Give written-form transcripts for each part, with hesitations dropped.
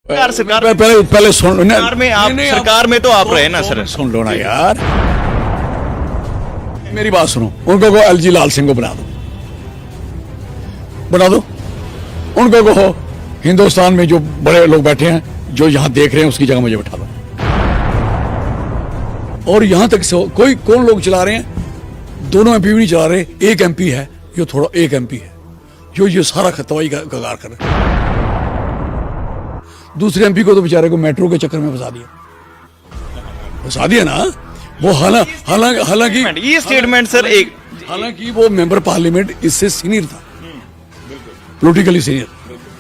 सरकार पहले सुन लो ना। सरकार में आप सरकार में तो आप रहे ना सर। सुन लो ना यार, मेरी बात सुनो। उनको कहो एलजी लाल सिंह को बना दो। उनको कहो हिंदुस्तान में जो बड़े लोग बैठे हैं, जो यहां देख रहे हैं, उसकी जगह मुझे बैठा दो। और यहां तक कोई कौन लोग चला रहे हैं? दोनों एमपी भी नहीं चला रहे। एक एमपी है जो थोड़ा, एक एमपी है जो ये सारा खतवाई का कगार कर रहे हैं। दूसरे एमपी को तो बेचारे को मेट्रो के चक्कर में फंसा दिया ना वो। हालांकि ये स्टेटमेंट सर एक, हालांकि वो मेंबर पार्लियामेंट इससे सीनियर था, पॉलिटिकली सीनियर,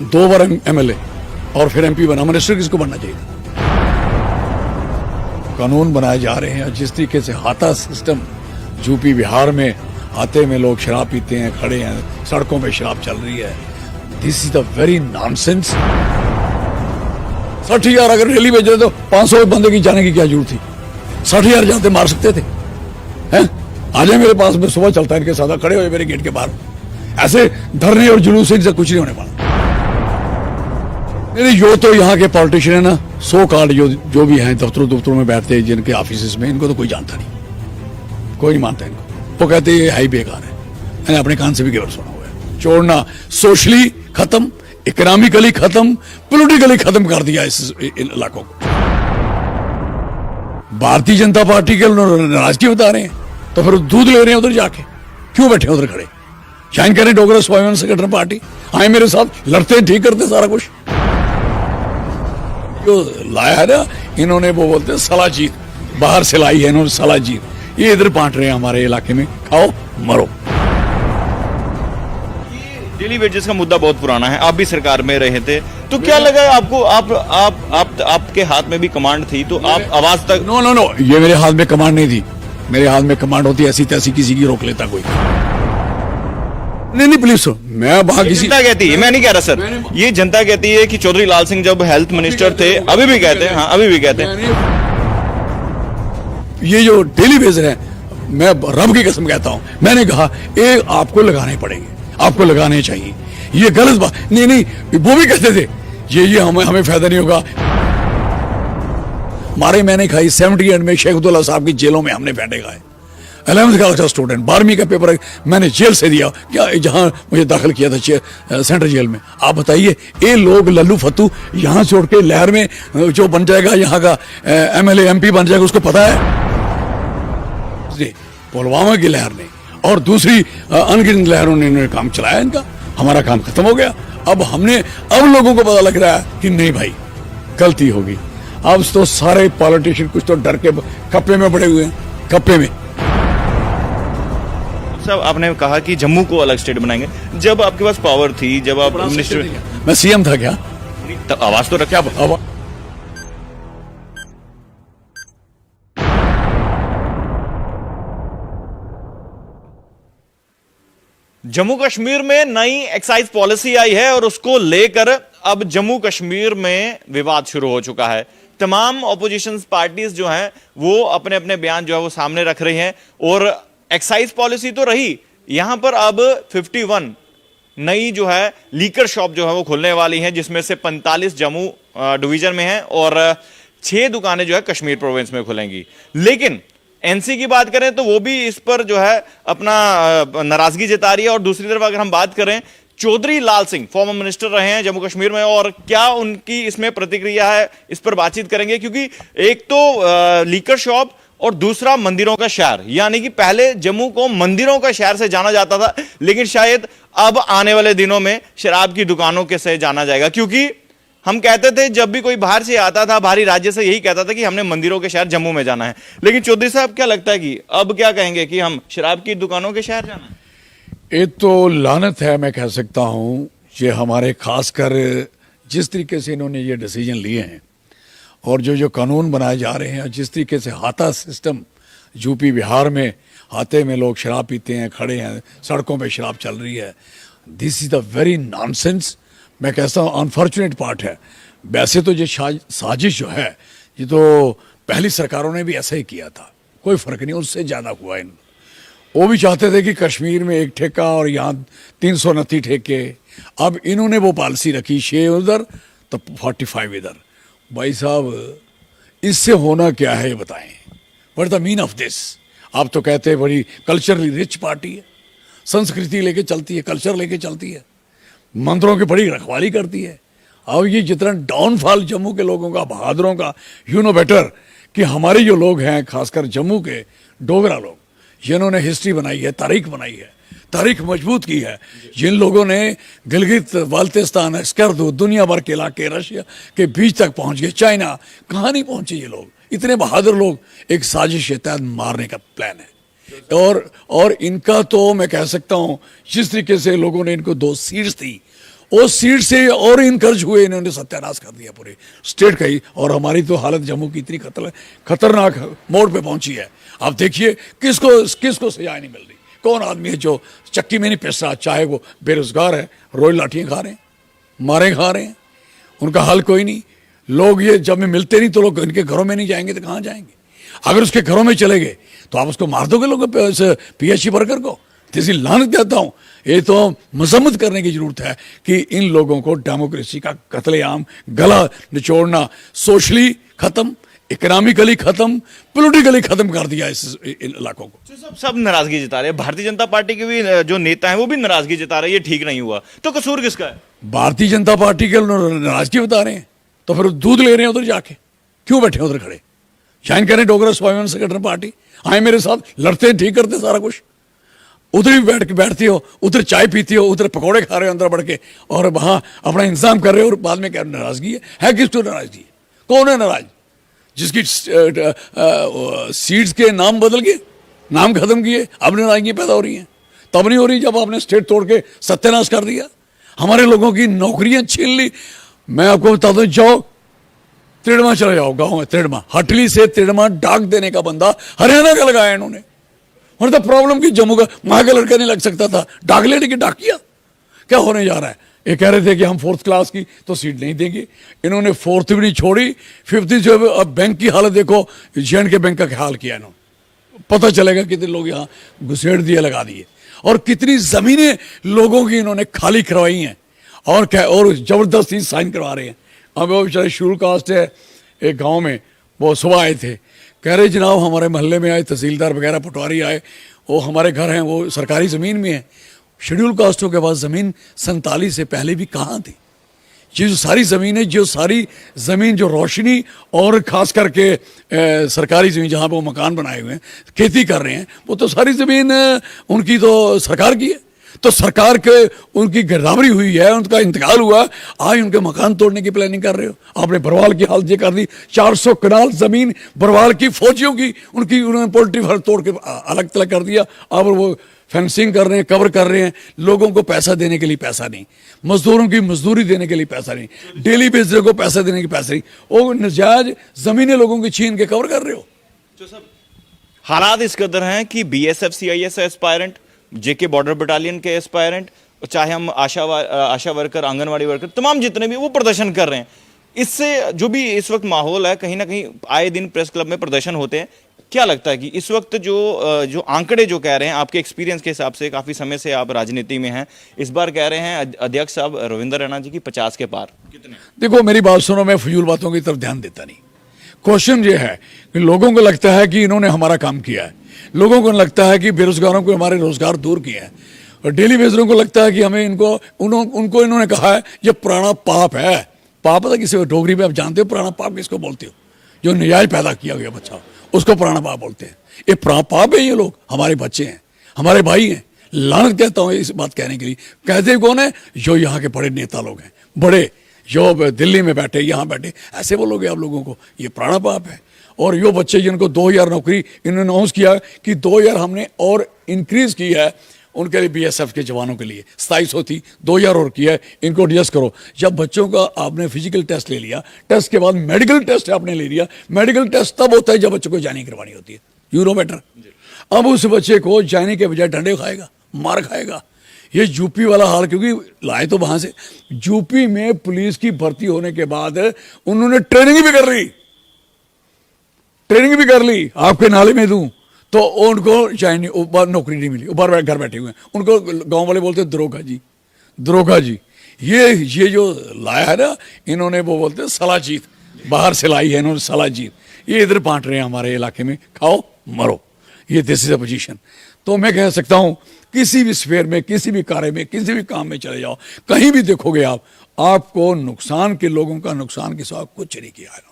2 बार एमएलए और फिर एमपी बना। मिनिस्टर किसको बनना चाहिए? कानून बनाए जा रहे हैं जिस तरीके से हाथा सिस्टम यूपी बिहार में, हाथे में लोग शराब पीते हैं, खड़े हैं, सड़कों पे शराब चल रही है। This is the very nonsense. 60,000 अगर रैली भेज रहे तो 500 बंदे की जाने की क्या जरूरत थी? 60,000 जाते मार सकते थे। हैं? आ जाए मेरे पास, में सुबह चलता है इनके साथ, खड़े हुए मेरे गेट के बाहर। ऐसे धरने और जुलूस से कुछ नहीं होने वाला। जो तो यहाँ के पॉलिटिशियन है ना, सो कॉल्ड जो भी हैं, दफ्तरों में बैठते हैं, जिनके ऑफिस में, इनको तो कोई जानता नहीं, कोई नहीं मानता इनको। वो कहते हैं ये है ही बेकार है। मैंने अपने कान से भी केवल सुना हुआ है। छोड़ना, सोशली खत्म, इकोनॉमिकली खत्म, पॉलिटिकली खत्म कर दिया इस इलाकों को। भारतीय जनता पार्टी के नाराजगी बता रहे हैं, तो फिर दूध ले रहे हैं उधर जाके। क्यों बैठे उधर खड़े? शाइन करें डोगरा स्वाभिमान संगठन पार्टी, आए मेरे साथ, लड़ते ठीक करते सारा कुछ। जो लाया है ना इन्होंने, वो बोलते हैं सलाजीत, बाहर से लाई है इन्होंने सलाजीत। ये इधर बांट रहे हैं हमारे इलाके में, खाओ मरो। डेली वेजेस का मुद्दा बहुत पुराना है, आप भी सरकार में रहे थे, तो क्या लगा आपको? आपके हाथ में भी कमांड थी, तो आप आवाज तक। नो, ये मेरे हाथ में कमांड नहीं थी। मेरे हाथ में कमांड होती ऐसी तैसी, किसी की रोक लेता कोई। नहीं प्लीज सुनो, मैं वहां किसी, जनता कहती है, मैं नहीं कह रहा सर, ये जनता कहती है कि चौधरी लाल सिंह जब हेल्थ मिनिस्टर थे, अभी भी कहते हैं, हाँ अभी भी कहते हैं। ये जो डेली बेस है, मैं रब की कसम कहता हूं, मैंने कहा ये आपको लगाने पड़ेंगे, आपको लगाने चाहिए। ये गलत बात नहीं, वो भी कहते थे ये हमें फायदा नहीं होगा। मारे मैंने खाई 78 में शेख अब्दुल्ला साहब की जेलों में हमने बैठे खाए। 11th का स्टूडेंट, 12वीं का पेपर मैंने जेल से दिया, क्या जहां मुझे दाखिल किया था सेंट्रल जेल में। आप बताइए, ये लोग लल्लू फत्तू यहां छोड़ के लहर में जो बन जाएगा, यहाँ का एमएलए एमपी बन जाएगा, उसको पता है? पुलवामा की लहर ने और दूसरी अनगिनत लहरों ने काम चलाया इनका। हमारा काम खत्म हो गया। अब लोगों को पता लग रहा है कि नहीं भाई, गलती होगी। अब तो सारे पॉलिटिशियन कुछ तो डर के कप्पे में पड़े हुए हैं, कप्पे में। साहब आपने कहा कि जम्मू को अलग स्टेट बनाएंगे, जब आपके पास पावर थी, जब आप मिनिस्टर, मैं सीएम था क्या? तो आवाज तो रखा। जम्मू कश्मीर में नई एक्साइज पॉलिसी आई है और उसको लेकर अब जम्मू कश्मीर में विवाद शुरू हो चुका है। तमाम ऑपोजिशन पार्टीज जो हैं वो अपने अपने बयान जो है वो सामने रख रही हैं। और एक्साइज पॉलिसी तो रही, यहां पर अब 51 नई जो है लीकर शॉप जो है वो खुलने वाली हैं, जिसमें से 45 जम्मू डिवीजन में हैं और 6 दुकानें जो है कश्मीर प्रोविंस में खुलेंगी। लेकिन एनसी की बात करें तो वो भी इस पर जो है अपना नाराजगी जता रही है। और दूसरी तरफ अगर हम बात करें, चौधरी लाल सिंह फॉर्मर मिनिस्टर रहे हैं जम्मू कश्मीर में, और क्या उनकी इसमें प्रतिक्रिया है, इस पर बातचीत करेंगे। क्योंकि एक तो लीकर शॉप और दूसरा मंदिरों का शहर, यानी कि पहले जम्मू को मंदिरों का शहर से जाना जाता था, लेकिन शायद अब आने वाले दिनों में शराब की दुकानों के से जाना जाएगा। क्योंकि हम कहते थे, जब भी कोई बाहर से आता था, बाहरी राज्य से, यही कहता था कि हमने मंदिरों के शहर जम्मू में जाना है। लेकिन चौधरी साहब क्या लगता है कि अब क्या कहेंगे कि हम शराब की दुकानों के शहर जाना है? ये तो लानत है, मैं कह सकता हूं। ये हमारे खासकर जिस तरीके से इन्होंने ये डिसीजन लिए हैं और जो कानून बनाए जा रहे हैं, जिस तरीके से हाथा सिस्टम यूपी बिहार में, हाथे में लोग शराब पीते हैं, खड़े हैं, सड़कों पे शराब चल रही है। This is the very nonsense. मैं कहता हूँ अनफॉर्चुनेट पार्ट है। वैसे तो ये साजिश जो है, ये तो पहली सरकारों ने भी ऐसा ही किया था, कोई फर्क नहीं, उससे ज़्यादा हुआ इन। वो भी चाहते थे कि कश्मीर में एक ठेका और यहाँ 329 ठेके। अब इन्होंने वो पॉलिसी रखी, 6 उधर तो 45 इधर। भाई साहब इससे होना क्या है ये बताएं, what the mean of this. आप तो कहते हैं बड़ी कल्चरली रिच पार्टी है, संस्कृति लेके चलती है, कल्चर लेके चलती है, मंदिरों की बड़ी रखवाली करती है। अब ये जितना डाउनफॉल जम्मू के लोगों का, बहादुरों का, यू नो बेटर कि हमारे जो लोग हैं खासकर जम्मू के डोगरा लोग, जिन्होंने हिस्ट्री बनाई है, तारीख बनाई है, तारीख मजबूत की है, जिन लोगों ने गिलगित बाल्टिस्तान, स्कर्दू, दुनिया भर के इलाके, रशिया के बीच तक पहुंच गए, चाइना, कहाँ नहीं पहुंचे ये लोग, इतने बहादुर लोग। एक साजिश के तहत मारने का प्लान है। और इनका तो मैं कह सकता हूं जिस तरीके से लोगों ने इनको 2 सीट्स दी, उस सीट से और इनकर्ज हुए, इन्होंने सत्यानाश कर दिया पूरे स्टेट का ही। और हमारी तो हालत जम्मू की इतनी खतरनाक मोड़ पे पहुंची है। आप देखिए किसको सजा नहीं मिल रही। कौन आदमी है जो चक्की में नहीं पिस रहा, चाहे वो बेरोजगार है, रोज लाठियां खा रहे हैं, मारे खा रहे हैं, उनका हल कोई नहीं। लोग ये जब में मिलते नहीं तो लोग इनके घरों में नहीं जाएंगे तो कहाँ जाएंगे। अगर उसके घरों में चले गए तो आप उसको मार दोगे लोग, पीएचई वर्कर को। इसी लानत कहता हूं, ये तो मजम्मत करने की जरूरत है कि इन लोगों को डेमोक्रेसी का कत्लेआम, गला निचोड़ना, सोशली खत्म, इकोनॉमिकली खत्म, पॉलिटिकली खत्म कर दिया इन इलाकों को। सब नाराजगी जता रहे हैं। भारतीय जनता पार्टी के भी जो नेता हैं वो भी नाराजगी जता रहे हैं, ये ठीक नहीं हुआ। तो कसूर किसका है? भारतीय जनता पार्टी के नाराजगी बता रहे हैं तो फिर दूध ले रहे हैं उधर जाके, क्यों बैठे उधर खड़े? ज्वाइन करें डोगरा स्वाभिमान संगठन पार्टी, आए मेरे साथ, लड़ते ठीक करते सारा कुछ। उधर भी बैठती हो, उधर चाय पीती हो, उधर पकौड़े खा रहे हो अंदर बढ़ के, और वहां अपना इंतजाम कर रहे हो, और बाद में क्या नाराजगी है किसको नाराजगी है? कौन है नाराज? जिसकी सीट्स के नाम बदल गए, नाम खत्म किए, अब नाराजगी पैदा हो रही है। तब नहीं हो रही जब आपने स्टेट तोड़ के सत्यानाश कर दिया, हमारे लोगों की नौकरियां छीन ली। मैं आपको बता दूं, जाओ तिड़मा चले जाओ, गांव में तिड़मा, हटली से तिड़मा डाक देने का बंदा हरियाणा का लगाया इन्होंने। और द प्रॉब्लम की जम्मू का वहां का लड़का नहीं लग सकता था, डाक लेने की डाकिया। क्या होने जा रहा है? ये कह रहे थे कि हम 4th क्लास की तो सीट नहीं देंगे, इन्होंने 4th भी नहीं छोड़ी, 5th जो है। अब बैंक की हालत देखो, जेएंड के बैंक का क्या हाल किया इन्होंने, पता चलेगा कितने लोग यहाँ घुसेड़ दिए, लगा दिए, और कितनी जमीनें लोगों की इन्होंने खाली करवाई हैं, और जबरदस्ती साइन करवा रहे हैं। अब वो बेचारे शेड्यूल कास्ट है, एक गांव में वो सुबह आए थे, कह रहे जनाब हमारे मोहल्ले में आए तहसीलदार वगैरह, पटवारी आए, वो हमारे घर हैं वो सरकारी ज़मीन में है। शेड्यूल कास्टों के पास ज़मीन 47 से पहले भी कहाँ थी? ये जो सारी ज़मीन है, जो सारी ज़मीन जो रोशनी और ख़ास करके सरकारी ज़मीन जहाँ पे वो मकान बनाए हुए हैं, खेती कर रहे हैं, वो तो सारी ज़मीन उनकी तो सरकार की है। तो सरकार के उनकी गिरदावरी हुई है, उनका इंतकाल हुआ, आज उनके मकान तोड़ने की प्लानिंग कर रहे हो। आपने बरवाल की हालत ये कर दी, 400 कनाल जमीन बरवाल की फौजियों की, उनकी उन्होंने पोल्ट्री फार्म तोड़ के अलग तलग कर दिया। अब वो फेंसिंग कर रहे हैं, कवर कर रहे हैं, लोगों को पैसा देने के लिए पैसा नहीं, मजदूरों की मजदूरी देने के लिए पैसा नहीं, डेली बेचने को पैसा देने की पैसा नहीं, वो नजायज जमीनें लोगों की छीन के कवर कर रहे हो। तो सब हालात इस कदर हैं कि बीएसएफ सीआईएस एस्पायरेंट, जेके बॉर्डर बटालियन के एस्पायरेंट, चाहे हम आशा वर्कर, आंगनवाड़ी वर्कर, तमाम जितने भी वो प्रदर्शन कर रहे हैं। इससे जो भी इस वक्त माहौल है, कहीं ना कहीं आए दिन प्रेस क्लब में प्रदर्शन होते हैं। क्या लगता है कि इस वक्त जो आंकड़े जो कह रहे हैं, आपके एक्सपीरियंस के हिसाब से, काफी समय से आप राजनीति में हैं, इस बार कह रहे हैं अध्यक्ष साहब रविंद्र रैना जी की 50 के पार? कितने? देखो मेरी बात सुनो, मैं फजूल बातों की तरफ ध्यान देता नहीं। क्वेश्चन ये है कि लोगों को लगता है कि इन्होंने हमारा काम किया है, लोगों को लगता है कि बेरोजगारों को हमारे रोजगार दूर किए हैं, और डेली बेजरों को लगता है कि हमें उनको इन्होंने कहा है ये पुराना पाप है। पाप पता किसी डोगरी में आप जानते हो पुराना पाप किसको बोलते हो? जो नजायज पैदा किया गया बच्चा, उसको पुराना पाप बोलते हैं। ये पुराना पाप है, ये लोग हमारे बच्चे हैं, हमारे भाई हैं। लानत कहता हूँ इस बात कहने के लिए। कहते कौन है? जो यहाँ के बड़े नेता लोग हैं, बड़े जो दिल्ली में बैठे, यहाँ बैठे, ऐसे बोलोगे आप लोगों को? ये पुराना पाप है। और यो बच्चे जिनको 2000 नौकरी इन्होंने अनाउंस किया कि 2000 हमने और इंक्रीज की है उनके लिए, बीएसएफ के जवानों के लिए 2700 थी, 2000 और किया है, इनको एडजस्ट करो। जब बच्चों का आपने फिजिकल टेस्ट ले लिया, टेस्ट के बाद मेडिकल टेस्ट आपने ले लिया, मेडिकल टेस्ट तब होता है जब बच्चों को ज्वाइनिंग करवानी होती है, यू नो बेटर। अब उस बच्चे को ज्वाइनिंग के बजाय डंडे खाएगा, मार खाएगा। ये यूपी वाला हाल, क्योंकि लाए तो वहां से, यूपी में पुलिस की भर्ती होने के बाद उन्होंने ट्रेनिंग भी कर ली, आपके नाले में दूं, तो उनको नौकरी नहीं मिली, बाहर घर बैठे हुए हैं। उनको गांव वाले बोलते दरोगा जी, दरोगा जी। ये जो लाया है ना इन्होंने, वो बोलते हैं सलाजीत, बाहर से लाई है इन्होंने सलाजीत, ये इधर बांट रहे हैं हमारे इलाके में, खाओ मरो, ये दिस इज अ पोजीशन। तो मैं कह सकता हूं किसी भी स्फेयर में, किसी भी कार्य में, किसी भी काम में चले जाओ, कहीं भी देखोगे आप, आपको नुकसान के, लोगों का नुकसान के साथ कुछ नहीं किया है।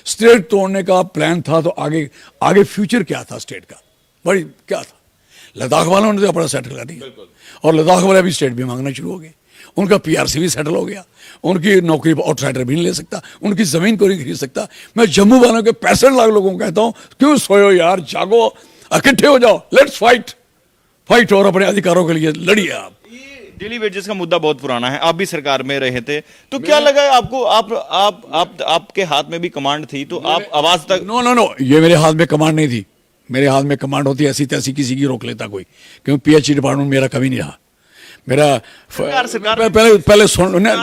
स्टेट तोड़ने का प्लान था तो आगे आगे फ्यूचर क्या था स्टेट का, बड़ी क्या था। लद्दाख वालों ने तो अपना सेटल कर दिया और लद्दाख वाले भी स्टेट भी मांगना शुरू हो गए, उनका पीआरसी भी सेटल हो गया, उनकी नौकरी आउटसाइडर भी नहीं ले सकता, उनकी जमीन को नहीं खरीद सकता। मैं जम्मू वालों के 65 लाख लोगों को कहता हूं, क्यों सोयो यार, जागो, इकट्ठे हो जाओ, लेट्स फाइट और अपने अधिकारों के लिए लड़िए। आप डेली वेजेस का मुद्दा बहुत पुराना है, आप भी सरकार में रहे थे, तो क्या लगा आपको, आपके हाथ में भी कमांड थी, तो आप आवाज तक। नो, ये मेरे हाथ में कमांड नहीं थी। मेरे हाथ में कमांड होती ऐसी तैसी किसी की रोक लेता कोई, क्योंकि पीएचडी डिपार्टमेंट मेरा कभी नहीं रहा। मेरा सरकार पहले सुन लो ना,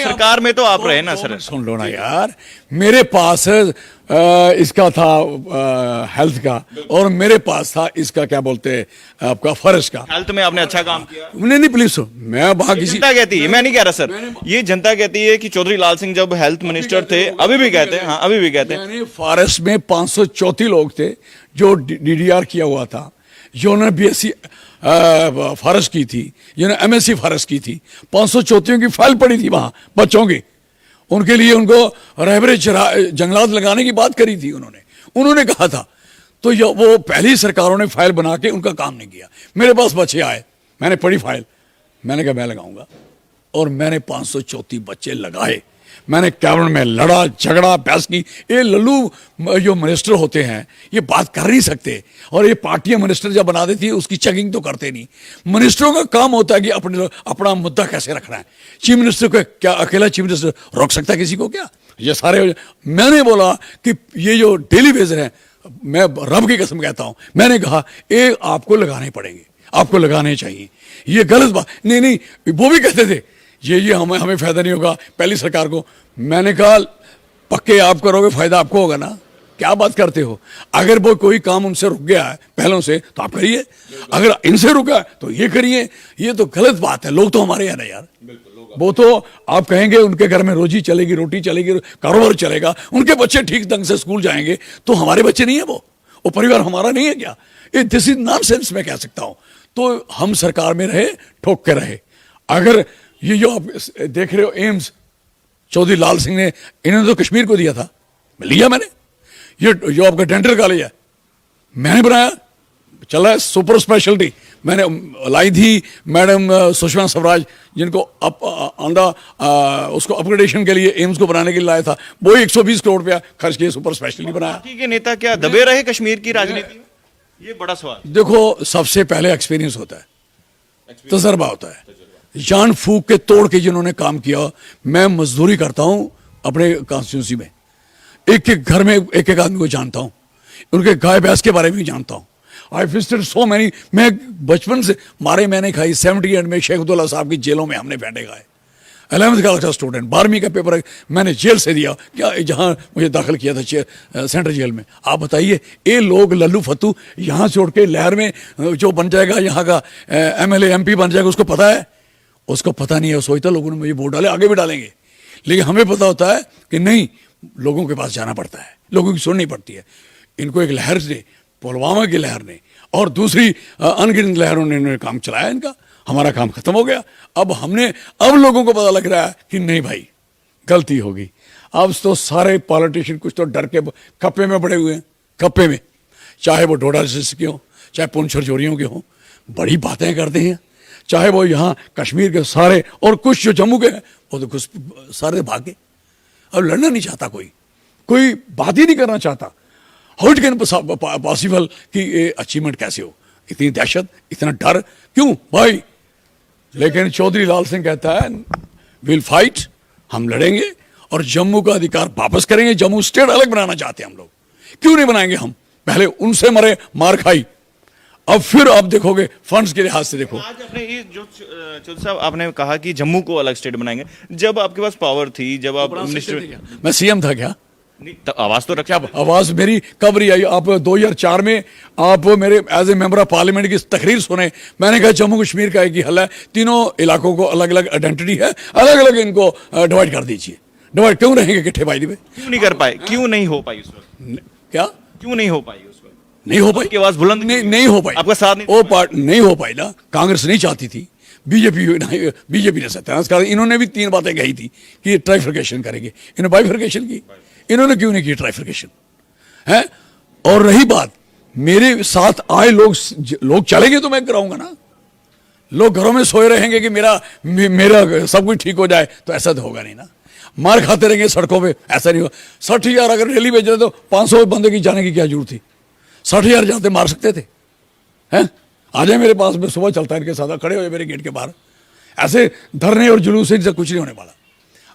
सरकार में तो आप रहे ना सर, सुन लो ना यार। मेरे पास इसका था हेल्थ का, और मेरे पास था इसका क्या बोलते हैं आपका फॉरेस्ट का। हेल्थ में आपने अच्छा काम किया। नहीं प्लीज सुन, मैं वहां किसी, जनता कहती है, मैं नहीं कह रहा सर, ये जनता कहती है कि चौधरी लाल सिंह जब हेल्थ मिनिस्टर थे, अभी भी कहते हैं, हाँ अभी भी कहते हैं, फॉरेस्ट में 534 लोग थे जो डीडीआर किया हुआ था, जिन्होंने बीएससी फॉरेस्ट की थी, जिन्होंने एमएससी फॉरेस्ट की थी, 534 की फाइल पड़ी थी वहां बच्चों की, उनके लिए उनको रहबरे जंगलात लगाने की बात करी थी उन्होंने कहा था। तो वो पहली सरकारों ने फाइल बना के उनका काम नहीं किया। मेरे पास बच्चे आए, मैंने पढ़ी फाइल, मैंने कहा मैं लगाऊंगा, और मैंने 534 बच्चे लगाए। मैंने कैबिनेट में लड़ा झगड़ा बहस की। ये लल्लू जो मिनिस्टर होते हैं ये बात कर नहीं सकते, और ये पार्टियां मिनिस्टर जब बना देती है उसकी चेकिंग तो करते नहीं। मिनिस्टरों का काम होता है कि अपना मुद्दा कैसे रखना है। चीफ मिनिस्टर को क्या अकेला चीफ मिनिस्टर रोक सकता है किसी को? क्या ये सारे, मैंने बोला कि ये जो डेली वेजर है, मैं रब की कसम कहता हूं, मैंने कहा ये आपको लगाने पड़ेंगे, आपको लगाने चाहिए। ये गलत बात नहीं, वो भी कहते थे ये हमें फायदा नहीं होगा पहली सरकार को। मैंने कहा पक्के आप करोगे, फायदा आपको होगा ना, क्या बात करते हो। अगर वो कोई काम उनसे रुक गया है पहलों से तो आप करिए, अगर इनसे रुका है तो ये करिए। ये तो गलत बात है। लोग तो हमारे यहाँ ना यार, वो तो आप कहेंगे उनके घर में रोजी चलेगी, रोटी चलेगी, कारोबार चलेगा, उनके बच्चे ठीक ढंग से स्कूल जाएंगे, तो हमारे बच्चे नहीं है वो परिवार हमारा नहीं है क्या? ये दिस इज नॉनसेंस मैं कह सकता हूं। तो हम सरकार में रहे, ठोक के रहे। अगर ये जो आप देख रहे हो एम्स, चौधरी लाल सिंह ने, इन्होंने तो कश्मीर को दिया था, लिया मैंने। ये जो आपका डेंटल कॉलेज है मैंने बनाया, चला है सुपर स्पेशलिटी, मैंने लाई थी मैडम सुषमा स्वराज, जिनको उसको अपग्रेडेशन के लिए एम्स को बनाने के लिए लाया था, वो 120 करोड़ रुपया खर्च किए, सुपर स्पेशलिटी बनाया। पार्टी के नेता क्या दबे रहे कश्मीर की राजनीति में? ये बड़ा सवाल। देखो, सबसे पहले एक्सपीरियंस होता है, तजर्बा होता है, जान फूक के तोड़ के जिन्होंने काम किया। मैं मजदूरी करता हूं अपने कॉन्स्टिट्यूंसी में, एक एक घर में एक एक आदमी को जानता हूं, उनके गाय भैंस के बारे में भी जानता हूं। आई विजिटेड सो मैनी, मैं बचपन से मारे मैंने खाई। 78 में शेख अब्दुल्ला साहब की जेलों में हमने बैठे खाए। 11th क्लास का स्टूडेंट, 12वीं का पेपर मैंने जेल से दिया, क्या जहां मुझे दाखिल किया था सेंट्रल जेल में। आप बताइए, ये लोग लल्लू फत्तू यहां से उठ के लहर में जो बन जाएगा, यहाँ का MLA MP बन जाएगा, उसको पता है? उसको पता नहीं है। सोचता लोगों ने मुझे वोट डाले, आगे भी डालेंगे, लेकिन हमें पता होता है कि नहीं, लोगों के पास जाना पड़ता है, लोगों की सुननी पड़ती है। इनको एक लहर ने, पुलवामा की लहर ने और दूसरी अनगिनत लहरों ने इन्होंने काम चलाया इनका। हमारा काम खत्म हो गया। अब लोगों को पता लग रहा है कि नहीं भाई, गलती होगी। अब तो सारे पॉलिटिशियन कुछ तो डर के कप्पे में पड़े हुए हैं, कप्पे में, चाहे वो डोडा के हों, चाहे पुंछर चोरियों के हों, बड़ी बातें करते हैं। चाहे वो यहाँ कश्मीर के सारे, और कुछ जो जम्मू के हैं वो तो कुछ सारे भागे। अब लड़ना नहीं चाहता, कोई बात ही नहीं करना चाहता। हाउ इट कैन पॉसिबल कि ये अचीवमेंट कैसे हो? इतनी दहशत, इतना डर क्यों भाई? लेकिन चौधरी लाल सिंह कहता है विल फाइट, हम लड़ेंगे और जम्मू का अधिकार वापस करेंगे। जम्मू स्टेट अलग बनाना चाहते हैं हम लोग, क्यों नहीं बनाएंगे हम? पहले उनसे मरे, मार खाई, अब फिर आप देखोगे फंड्स के लिहाज से देखो। आज अपने ये जो चौधरी साहब आपने कहा कि जम्मू को अलग स्टेट बनाएंगे, जब आपके पास पावर थी, जब आप मिनिस्टर, मैं सीएम था क्या? नहीं, तो आवाज तो रखा। क्या आवाज मेरी कब रही आई? आप 2004 में आप मेरे as a member of parliament की तकरीर सुने, मैंने कहा जम्मू कश्मीर का एक ही हल है, तीनों इलाकों को अलग अलग आइडेंटिटी है, अलग अलग इनको डिवाइड कर दीजिए। डिवाइड क्यों रहेंगे इकट्ठे भाई? क्यों नहीं कर पाए? क्यों नहीं हो पाई उस वक्त? क्या क्यों नहीं हो पाई उस वक्त? नहीं हो पाई? आपकी आवाज बुलंद नहीं हो पाई। आपका साथ नहीं? वो पार्ट नहीं हो पाई ना, कांग्रेस नहीं चाहती थी, बीजेपी ने सत्यानाश कर, इन्होंने भी 3 बातें कही थी कि ट्राइफर्केशन करेंगे, इन्होंने बाइफर्केशन की, इन्होंने क्यों नहीं की ट्राइफर्केशन है? और रही बात मेरे साथ आए लोग चलेंगे तो मैं कराऊंगा ना। लोग घरों में सोए रहेंगे कि मेरा सब कुछ ठीक हो जाए, तो ऐसा तो होगा नहीं ना। मार खाते रहेंगे सड़कों पे, ऐसा नहीं होगा। 60,000 अगर रैली भेज रहे तो 500 बंदे की जाने की क्या जरूरत थी? 60,000 जाते मार सकते थे हैं? आ जाए मेरे पास में, सुबह चलता है इनके साथ, खड़े हो जाए मेरे गेट के बाहर। ऐसे धरने और जुलूस से कुछ नहीं होने वाला।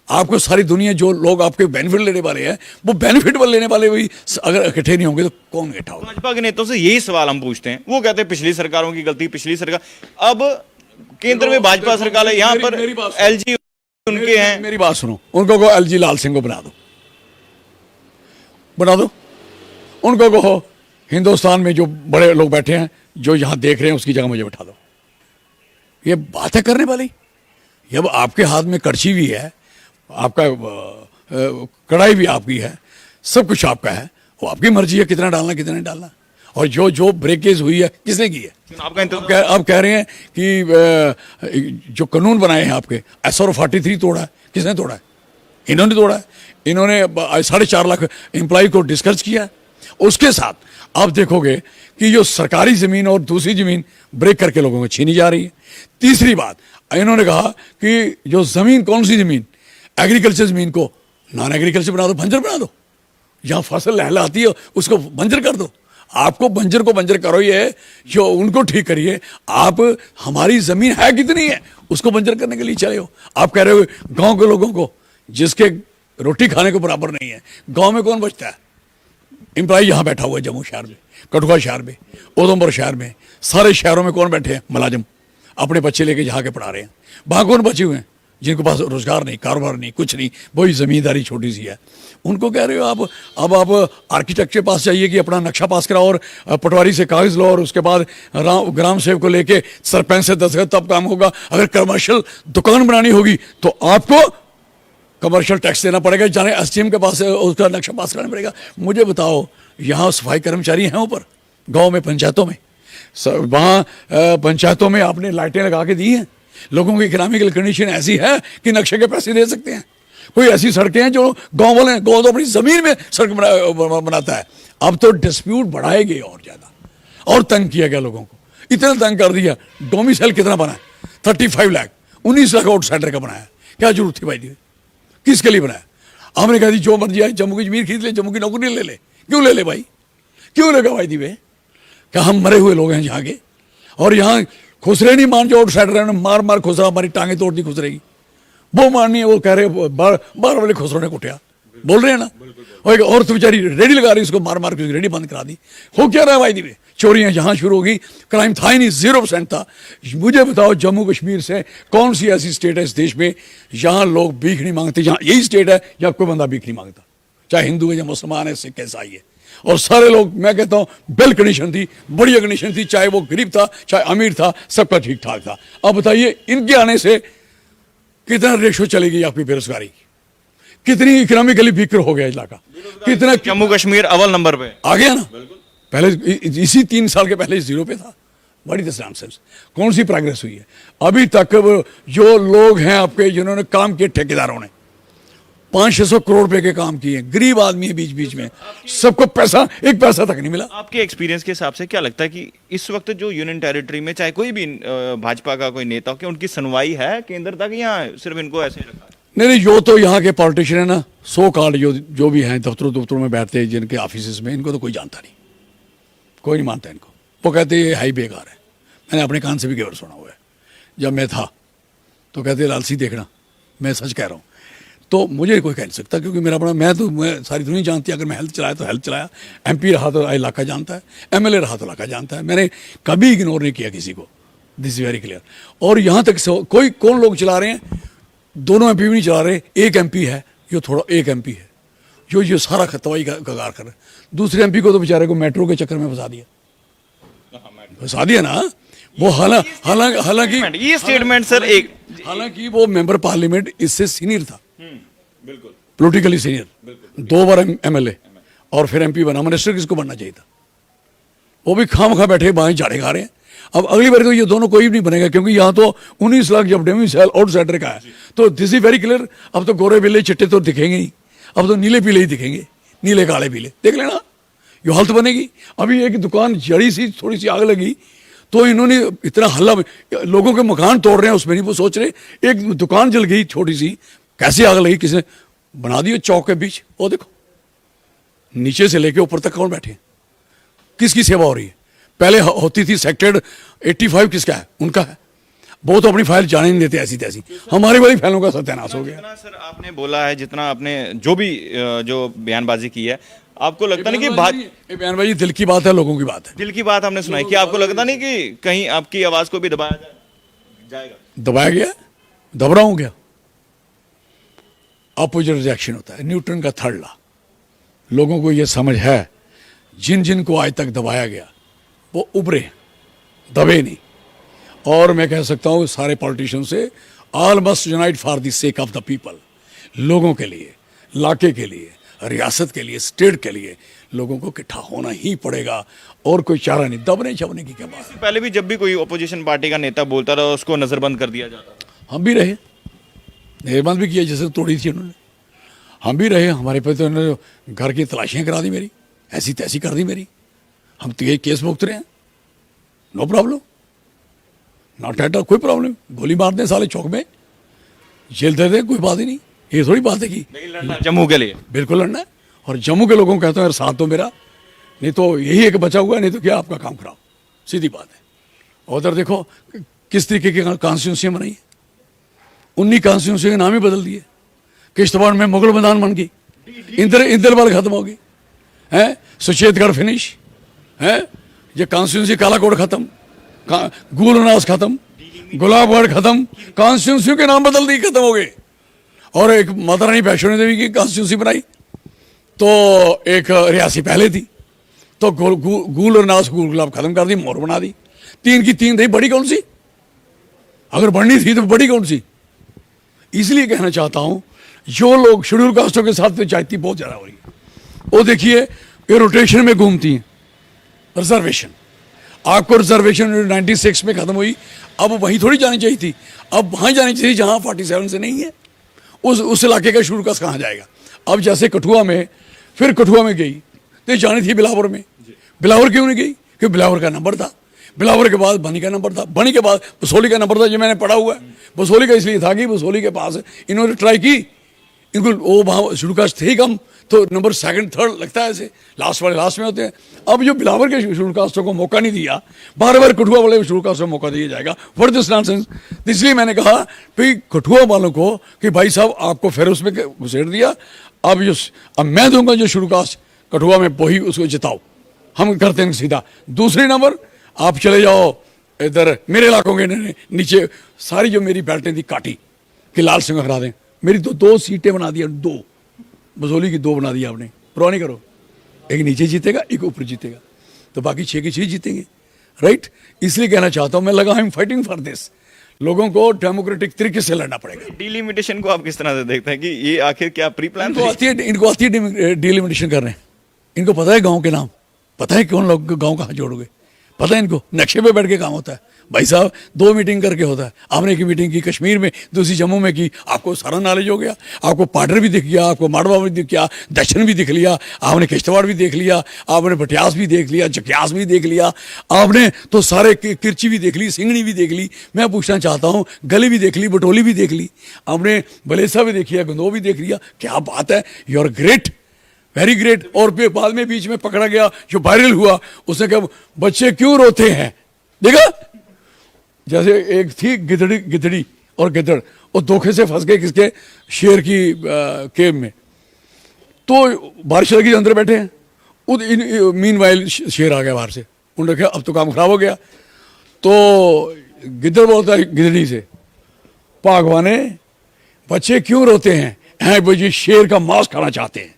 आपको सारी दुनिया, जो लोग आपके बेनिफिट लेने वाले हैं, वो बेनिफिट लेने वाले भी अगर इकट्ठे नहीं होंगे तो कौन इकट्ठा होगा? भाजपा के नेताओं से यही सवाल हम पूछते हैं, वो कहते हैं पिछली सरकारों की गलती, पिछली सरकार। अब केंद्र में भाजपा सरकार है, यहाँ पर एलजी उनके हैं। मेरी बात सुनो, उनको कहो एलजी लाल सिंह को बना दो। उनको कहो हिंदुस्तान में जो बड़े लोग बैठे हैं, जो यहाँ देख रहे हैं, उसकी जगह मुझे बैठा दो। ये बात है करने वाली? जब आपके हाथ में कड़छी भी है, आपका कढ़ाई भी आपकी है, सब कुछ आपका है, वो आपकी मर्जी है कितना डालना कितना नहीं डालना। और जो ब्रेकेज हुई है किसने की है? आप कह रहे हैं कि जो कानून बनाए हैं आपके, SR 43 तोड़ा है, किसने तोड़ा है? इन्होंने तोड़ा है। इन्होंने 4.5 लाख एम्प्लॉय को डिस्कस किया। उसके साथ आप देखोगे कि जो सरकारी जमीन और दूसरी जमीन ब्रेक करके लोगों को छीनी जा रही है। तीसरी बात, इन्होंने कहा कि जो जमीन, कौन सी जमीन, एग्रीकल्चर जमीन को नॉन एग्रीकल्चर बना दो, बंजर बना दो। जहां फसल लहलाती है उसको बंजर कर दो। आपको बंजर को बंजर करो, ये जो उनको ठीक करिए। आप, हमारी जमीन है कितनी है, उसको बंजर करने के लिए चले हो। आप कह रहे हो गांव के लोगों को, जिसके रोटी खाने को बराबर नहीं है, गांव में कौन बचता है? एम्प्लॉय यहां बैठा हुआ है, जम्मू शहर में, कठुआ शहर में, उधमपुर शहर में, सारे शहरों में कौन बैठे हैं? मुलाजिम अपने बच्चे लेके जहाँ के पढ़ा रहे हैं। वहां कौन बचे हुए हैं? जिनके पास रोजगार नहीं, कारोबार नहीं, कुछ नहीं, वही जमींदारी छोटी सी है। उनको कह रहे हो आप, अब आप आर्किटेक्ट के पास जाइए कि अपना नक्शा पास कराओ और पटवारी से कागज लो, और उसके बाद ग्राम सेवक को लेके सरपंच से दस्तखत, तब काम होगा। अगर कमर्शियल दुकान बनानी होगी तो आपको कमर्शियल टैक्स देना पड़ेगा, जाने SDM के पास उसका नक्शा पास कराना पड़ेगा। मुझे बताओ, यहाँ सफाई कर्मचारी हैं ऊपर गाँव में, पंचायतों में, वहाँ पंचायतों में आपने लाइटें लगा के दी हैं। लोगों की इकोनॉमिकल कंडीशन ऐसी है कि नक्शे के पैसे दे सकते हैं। कोई ऐसी सड़कें हैं जो गांव वाले, गांव तो अपनी जमीन में सड़क बनाता है। अब तो डिस्प्यूट बढ़ाए गए और ज्यादा, और तंग किया गया लोगों को, इतना तंग कर दिया। डोमिसाइल कितना बना है? 35 लाख, 19 लाख आउटसाइडर का बनाया। क्या जरूरत थी भाई? किसके लिए बनाया? हमने कहा जो मर्जी आए, जम्मू की जमीन खरीद ले, जम्मू की नौकरी ले ले। क्यों ले ले भाई? क्यों लेगा भाई दी? क्या हम मरे हुए लोग हैं यहाँ के? और यहाँ खुसरे नहीं मान, जो आउटसाइडर है, मार मार खुसरा, हमारी टांगे तोड़ दी खुसरेगी, वो मारनी है। वो कह रहे बार वाले खुसरों ने कुटिया, बोल रहे हैं ना। और एक औरत बेचारी रेडी लगा रही, उसको मार मार के रेडी बंद करा दी। हो क्या रहा है भाई दी? चोरियां जहां शुरू होगी, क्राइम था ही नहीं, 0% था। मुझे बताओ, जम्मू कश्मीर से कौन सी ऐसी स्टेट है इस देश में जहां लोग भीख नहीं मांगते? जहां यही स्टेट है जहां कोई बंदा भीख नहीं मांगता, चाहे हिंदू है या मुसलमान है, सिख है, ईसाई है। और सारे लोग, मैं कहता हूं, वेल कंडीशन थी, बढ़िया कंडीशन थी, चाहे वो गरीब था चाहे अमीर था, सबका ठीक ठाक था। अब बताइए, इनके आने से कितना रेशो चलेगी आपकी बेरोजगारी की? कितनी इकोनॉमिकली वीकर हो गया इलाका? कितना जम्मू कश्मीर अव्वल नंबर पे आ गया ना। पहले इसी 3 साल के पहले 0 पे था। बड़ी नॉनसेंस। कौन सी प्रोग्रेस हुई है अभी तक? जो लोग हैं आपके, जिन्होंने काम किए, ठेकेदारों ने 500-600 करोड़ रुपए के काम किए, गरीब आदमी है बीच बीच में, सबको पैसा, एक पैसा तक नहीं मिला। आपके एक्सपीरियंस के हिसाब से क्या लगता है कि इस वक्त जो यूनियन टेरिटरी में, चाहे कोई भी भाजपा का कोई नेता हो, कि उनकी सुनवाई है केंद्र तक, या सिर्फ इनको ऐसे ही रखा? नहीं, जो तो यहाँ के पॉलिटिशियन है ना, सो कॉल्ड, जो भी हैं दफ्तरों में बैठते हैं, जिनके ऑफिस में, इनको तो कोई जानता नहीं, कोई नहीं मानता इनको। वो कहते हैं हाई बेकार है। मैंने अपने कान से भी केवल सुना हुआ है। जब मैं था तो कहते लालसी देखना, मैं सच कह रहा हूँ। तो मुझे कोई कह नहीं सकता, क्योंकि मैं सारी दुनिया जानती है। अगर मैं हेल्थ चलाया तो हेल्थ चलाया, MP रहा तो इलाका जानता है, MLA रहा तो इलाका जानता है। मैंने कभी इग्नोर नहीं किया किसी को, दिस इज वेरी क्लियर। और यहाँ तक कौन लोग चला रहे हैं? दोनों MP भी नहीं चला रहे, एक MP है, ये थोड़ा एक MP है, जो ये सारा तबाही का कगार कर रहे हैं। दूसरे एमपी को तो बेचारे को मेट्रो के चक्कर में फंसा दिया ना वो। हालांकि ये स्टेटमेंट सर एक, हालांकि वो मेंबर पार्लियामेंट इससे सीनियर था, बिल्कुल पॉलिटिकली सीनियर, 2 बार एमएलए और फिर एमपी बना। मिनिस्टर किसको बनना चाहिए था? वो भी खामखा बैठे बाएं झाड़े खा रहे हैं। अब अगली बार तो ये दोनों कोई भी नहीं बनेगा, क्योंकि यहाँ तो 19 लाख जब डेमिसाइल आउटसाइडर का है तो दिस इज वेरी क्लियर। अब तो गोरे बिल्ले चिट्टे तो दिखेंगे नहीं, अब तो नीले पीले ही दिखेंगे, नीले काले पीले। देख लेना ये हालत बनेगी। अभी एक दुकान जड़ी सी थोड़ी सी आग लगी तो इन्होंने इतना हल्ला, लोगों के मकान तोड़ रहे हैं उसमें नहीं वो सोच रहे। एक दुकान जल गई छोटी सी, कैसे आग लगी, किसने बना दी चौक के बीच। वो देखो नीचे से लेके ऊपर तक कौन बैठे हैं, किसकी सेवा हो रही है। पहले होती थी सेक्टर 85 किसका है, उनका है। वो तो अपनी फाइल जाने नहीं देते ऐसी तैसी, हमारी वाली फाइलों का सत्यानाश हो गया। जितना सर आपने बोला है, जितना आपने जो भी जो बयानबाजी की है, आपको लगता नहीं कि ये बयानबाजी दिल की बात है, लोगों की बात है। दिल की बात हमने सुनाई कि आपको लगता नहीं कि कहीं आपकी आवाज को भी दबाया जाएगा? दबाया गया, दब रहा हूं क्या? अपोजिट रिएक्शन होता है, न्यूटन का थर्ड लॉ। लोगों को यह समझ है, जिन जिन को आज तक दबाया गया वो उभरे, दबे नहीं। और मैं कह सकता हूं सारे पॉलिटिशियन से, all must unite for the sake of the people. लोगों के लिए, इलाके के लिए, रियासत के लिए, स्टेट के लिए लोगों को इकट्ठा होना ही पड़ेगा और कोई चारा नहीं। दबने छबने की क्या बात है। पहले भी जब भी कोई ओपोजिशन पार्टी का नेता बोलता रहा उसको नजरबंद कर दिया जाता था। हम भी रहे, नजरबंद भी किया, जैसे तोड़ी थी उन्होंने, हम भी रहे। हमारे पे तो उन्होंने घर की तलाशियां करा दी मेरी, ऐसी तैसी कर दी मेरी। हम तो ये केस भुगत रहे हैं, no problem, not at all, कोई प्रॉब्लम। गोली मार दें साले चौक में, जेल दे दें, कोई बात ही नहीं। ये थोड़ी बात है कि जम्मू के लिए बिल्कुल लड़ना है। और जम्मू के लोगों को कहता हूँ यार साथ दो मेरा, नहीं तो यही एक बचा हुआ है, नहीं तो क्या आपका काम खराब, सीधी बात है। और उधर देखो किस तरीके की कॉन्स्टिट्यूंसी बनाई है, 19 कॉन्स्टिट्यूंसी के नाम ही बदल दिए। किश्तवाड़ में मुगल मैदान बन गई, इंदरवाल खत्म हो गई है, सुचेतगढ़ फिनिश है, ये कॉन्स्टिट्यूंसी कालाकोट खत्म, गूलनास खत्म, गुलाबगढ़ खत्म, कॉन्स्टिट्यूंसी के नाम बदल दिए, खत्म हो गए। और एक माता रानी वैष्णो देवी की कॉन्स्टिट्यूंसी बनाई, तो एक रियासी पहले थी, तो गूल और नास गूल गुलाब खत्म कर दी, मोर बना दी। 3 की 3 थी, बड़ी कौन सी? अगर बढ़नी थी तो बड़ी कौन सी? इसलिए कहना चाहता हूं, जो लोग शेड्यूल कास्टों के साथ पंचायती बहुत ज्यादा हो रही है, वो देखिए ये रोटेशन में घूमती हैं। रिजर्वेशन, आपको रिजर्वेशन 96 में खत्म हुई, अब वहीं थोड़ी जानी चाहिए थी, अब वहां जानी चाहिए जहां 47 से नहीं है। उस इलाके का शेड्यूल कास्ट कहाँ जाएगा? अब जैसे कठुआ में, फिर कठुआ में गई तो जानी थी बिलावर में। बिलावर क्यों नहीं गई? क्योंकि बिलावर का नंबर था, बिलावर के बाद बनी का नंबर था, बनी के बाद बसोली का नंबर था, ये मैंने पढ़ा हुआ है। बसोली का इसलिए था कि बसोली के पास इन्होंने ट्राई की, इनको वो वहाँ शेड्यूल कास्ट थे ही कम, तो नंबर 2nd 3rd लगता है, ऐसे लास्ट वाले लास्ट में होते हैं। अब जो बिलावर के शेड्यूल कास्टों को मौका नहीं दिया, बार बार कठुआ वाले शेड्यूल कास्टों को मौका दिया जाएगा, व्हाट दिस नॉनसेंस। इसलिए मैंने कहा भाई कठुआ वालों को कि भाई साहब आपको फिर उसमें घुसेड़ दिया, अब मैं दूंगा जो शेड्यूल कास्ट कठुआ में, वही उसको जिताओ। हम करते हैं सीधा। दूसरी नंबर, आप चले जाओ इधर मेरे इलाकों के नीचे, सारी जो मेरी बेल्टें थी काटी कि लाल सिंह हरा दें। मेरी तो 2 सीटें बना दी, 2 बसोली की 2 बना दी आपने, परवाह नहीं करो, एक नीचे जीतेगा, एक ऊपर जीतेगा, तो बाकी 6 के 6 जीतेंगे, राइट। इसलिए कहना चाहता हूं, मैं लगा I am fighting for this. लोगों को डेमोक्रेटिक तरीके से लड़ना पड़ेगा। डिलिमिटेशन को आप किस तरह से देखते हैं कि ये आखिर क्या प्री प्लान? इनको आती है डिलिमिटेशन कर रहे हैं, इनको पता है गांव के नाम, पता है कौन लोग गांव कहाँ जोड़ोगे, पता है इनको, नक्शे पे बैठ के काम होता है भाई साहब। 2 मीटिंग करके होता है। आपने एक मीटिंग की कश्मीर में, दूसरी जम्मू में की, आपको सारा नॉलेज हो गया, आपको पाडर भी दिख गया, आपको माड़वा भी दिख गया, दक्षिण भी दिख लिया, आपने किश्तवाड़ भी देख लिया, आपने भटियास भी देख लिया, जकियास भी देख लिया, आपने तो सारे किरची भी देख ली, सिंगनी भी देख ली। मैं पूछना चाहता हूँ, गली भी देख ली, बटोली भी देख ली, आपने बलेसा भी देखी है, गंदो भी देख लिया। क्या बात है, you are great, very great. और फिर बाद में बीच में पकड़ा गया जो वायरल हुआ, उसने कहा बच्चे क्यों रोते हैं, देखा? जैसे एक थी गिदड़ी और गिदड़, और धोखे से फंस गए किसके, शेर की केव में। तो बारिश लगी, अंदर बैठे हैं, मीनवाइल शेर आ गया बाहर से, उन्होंने कहा अब तो काम खराब हो गया। तो गिदड़ बोलता है गिदड़ी से, भगवाने बच्चे क्यों रोते हैं? हैं भाई जी शेर का मांस खाना चाहते हैं।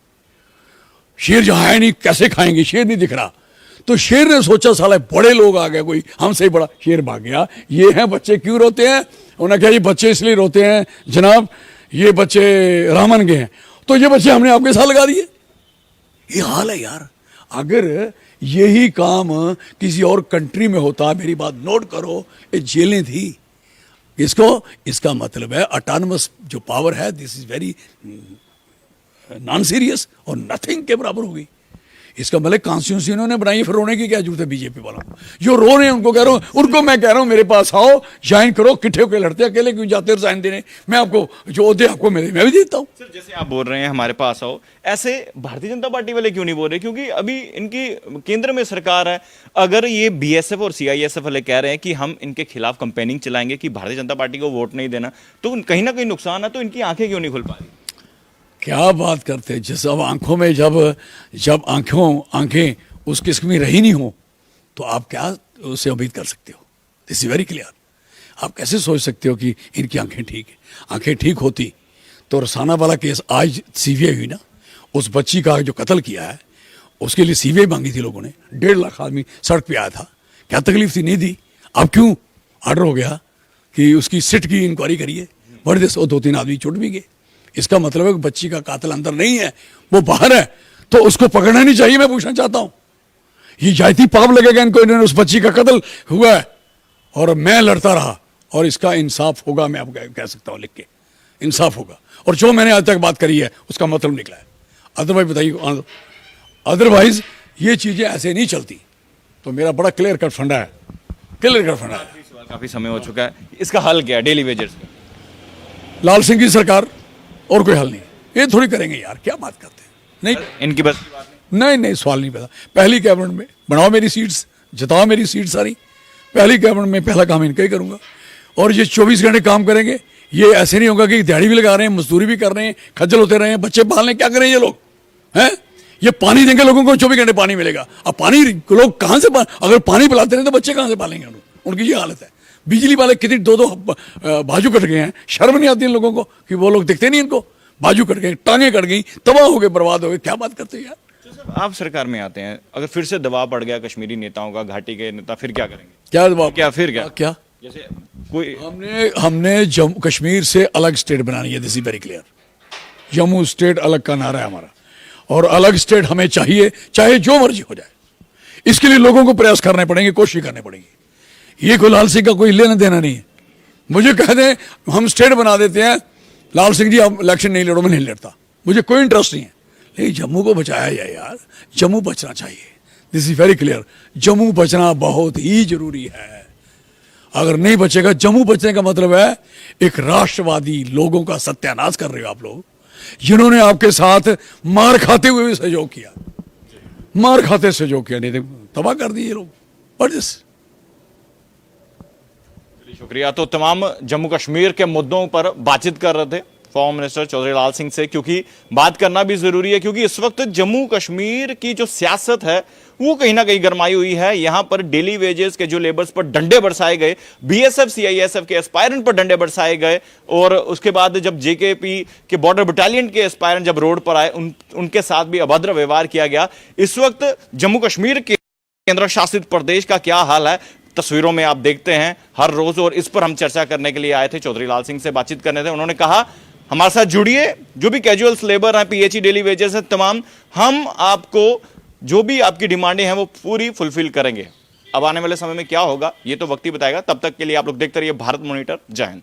शेर जहां है नहीं, कैसे खाएंगे, शेर नहीं दिख रहा। तो शेर ने सोचा साला बड़े लोग आ गए, कोई हमसे ही बड़ा, शेर भाग गया। ये हैं बच्चे क्यों रोते हैं? उन्होंने कहा ये बच्चे इसलिए रोते हैं जनाब, ये बच्चे रामन के हैं, तो ये बच्चे हमने आपके साथ लगा दिए। ये हाल है यार। अगर यही काम किसी और कंट्री में होता, मेरी बात नोट करो, ये जेलें थी। इसका मतलब है ऑटोनमस जो पावर है, this is very non serious और नथिंग के बराबर होगी। इसका मतलब कॉन्स्टिट्यूंसी इन्होंने बनाई, फिर रोने की क्या जरूरत है बीजेपी वालों को? जो रो रहे हैं उनको कह रहा हूं, उनको मैं कह रहा हूं मेरे पास आओ, ज्वाइन करो, किट्ठे होकर लड़ते, अकेले क्यों जाते रिजाइन देने? मैं आपको जो ओहदे आपको मिले मैं भी देता हूं। सर जैसे आप बोल रहे हैं हमारे पास आओ, ऐसे भारतीय जनता पार्टी वाले क्यों नहीं बोल रहे? क्योंकि अभी इनकी केंद्र में सरकार है। अगर ये बीएसएफ और सीआईएसएफ वाले कह रहे हैं कि हम इनके खिलाफ कंपेनिंग चलाएंगे कि भारतीय जनता पार्टी को वोट नहीं देना, तो कहीं ना कहीं नुकसान है। तो इनकी आंखें क्यों नहीं खुल पा रही? क्या बात करते हैं? जिस अब आंखों में जब आंखें उस किस्म की रही नहीं हो, तो आप क्या उससे उम्मीद कर सकते हो? This is very clear. आप कैसे सोच सकते हो कि इनकी आंखें ठीक है? आंखें ठीक होती तो रसाना वाला केस आज सीबीआई हुई ना, उस बच्ची का जो कत्ल किया है उसके लिए सीबीआई मांगी थी लोगों ने, 1.5 लाख आदमी सड़क पे आया था, क्या तकलीफ थी? नहीं दी। अब क्यों ऑर्डर हो गया कि उसकी सिट की इंक्वायरी करिए? बड़े देश 2-3 आदमी छूट भी गए। इसका मतलब है कि बच्ची का कातिल अंदर नहीं है, वो बाहर है, तो उसको पकड़ना नहीं चाहिए। मैं पूछना चाहता हूं, ये जायती पाप लगेगा इनको? इन्होंने उस बच्ची का कत्ल हुआ है और मैं लड़ता रहा, और इसका इंसाफ होगा। मैं आपको कह सकता हूं लिख के, इंसाफ होगा। और जो मैंने आज तक बात करी है उसका मतलब निकला है। अदरवाइज बताइए, अदरवाइज ये चीजें ऐसे नहीं चलती। तो मेरा बड़ा क्लियर कट फंडा है, क्लियर कट फंडा है। काफी समय हो चुका है, इसका हल क्या है डेली वेजेस का? लाल सिंह की सरकार, और कोई हल नहीं। ये थोड़ी करेंगे यार, क्या बात करते हैं? नहीं, इनकी बस की बात नहीं, सवाल नहीं पैदा। पहली कैबिनेट में बनाओ मेरी सीट्स, जिताओ मेरी सीट सारी, पहली कैबिनेट में पहला काम इनका ही करूंगा। और ये 24 घंटे काम करेंगे। ये ऐसे नहीं होगा कि दिहाड़ी भी लगा रहे हैं, मजदूरी भी कर रहे हैं, खज्जल होते रहे हैं, बच्चे पालने, क्या करें ये लोग हैं? ये पानी देंगे लोगों को, 24 घंटे पानी मिलेगा। अब पानी लोग कहां से अगर पानी पिलाते रहे तो बच्चे कहां से पालेंगे? उनकी ये हालत है। बिजली वाले कितनी 2-2 बाजू कट गए हैं, शर्म नहीं आती इन लोगों को कि वो लोग दिखते नहीं इनको? बाजू कट गए, टांगे कट गई, तबाह हो गए, बर्बाद हो गए। क्या बात करते हैं यार? आप सरकार में आते हैं, अगर फिर से दबाव पड़ गया कश्मीरी नेताओं का, घाटी के नेता, फिर क्या करेंगे? क्या दबाव? क्या जैसे कोई हमने जम्मू कश्मीर से अलग स्टेट बनानी है। This is very clear. Jammu state अलग का नारा है हमारा, और अलग स्टेट हमें चाहिए, चाहे जो मर्जी हो जाए। इसके लिए लोगों को प्रयास करने पड़ेंगे, कोशिश करनी पड़ेगी। ये कोई लाल सिंह का कोई लेना देना नहीं है। मुझे कह दें हम स्टेट बना देते हैं, लाल सिंह जी आप इलेक्शन नहीं लड़ो, मैं नहीं लड़ता, मुझे कोई इंटरेस्ट नहीं है। लेकिन जम्मू को बचाया जाए यार, जम्मू बचना चाहिए। This is very clear. Jammu बचना बहुत ही जरूरी है। अगर नहीं बचेगा, जम्मू बचने का मतलब है एक राष्ट्रवादी लोगों का सत्यानाश कर रहे हो आप लोग, जिन्होंने आपके साथ मार खाते हुए भी सहयोग किया, मार खाते सहयोग किया, नहीं तबाह कर दिए लोग। बट दिस शुक्रिया। तो तमाम जम्मू कश्मीर के मुद्दों पर बातचीत कर रहे the form minister Chaudhary Lal Singh से, क्योंकि बात करना भी जरूरी है, क्योंकि इस वक्त जम्मू कश्मीर की जो सियासत है वो कहीं ना कहीं गरमाई हुई है। यहां पर डेली वेजेस के जो लेबर्स पर डंडे बरसाए गए, बीएसएफ सीआईएसएफ के एस्पायरेंट पर डंडे बरसाए गए, और उसके बाद जब जेकेपी के बॉर्डर बटालियन के एस्पायरेंट जब रोड पर आए, उनके साथ भी अभद्र व्यवहार किया गया। इस वक्त जम्मू कश्मीर के केंद्र शासित प्रदेश का क्या हाल है तस्वीरों में आप देखते हैं हर रोज, और इस पर हम चर्चा करने के लिए आए थे, चौधरी लाल सिंह से बातचीत करने थे। उन्होंने कहा हमारे साथ जुड़िए, जो भी कैजुअल्स लेबर हैं, पीएचई डेली वेजेस हैं, तमाम हम आपको जो भी आपकी डिमांडें हैं वो पूरी फुलफिल करेंगे। अब आने वाले समय में क्या होगा ये तो वक्त ही बताएगा। तब तक के लिए आप लोग देखते रहिए भारत मॉनिटर। जय हिंद।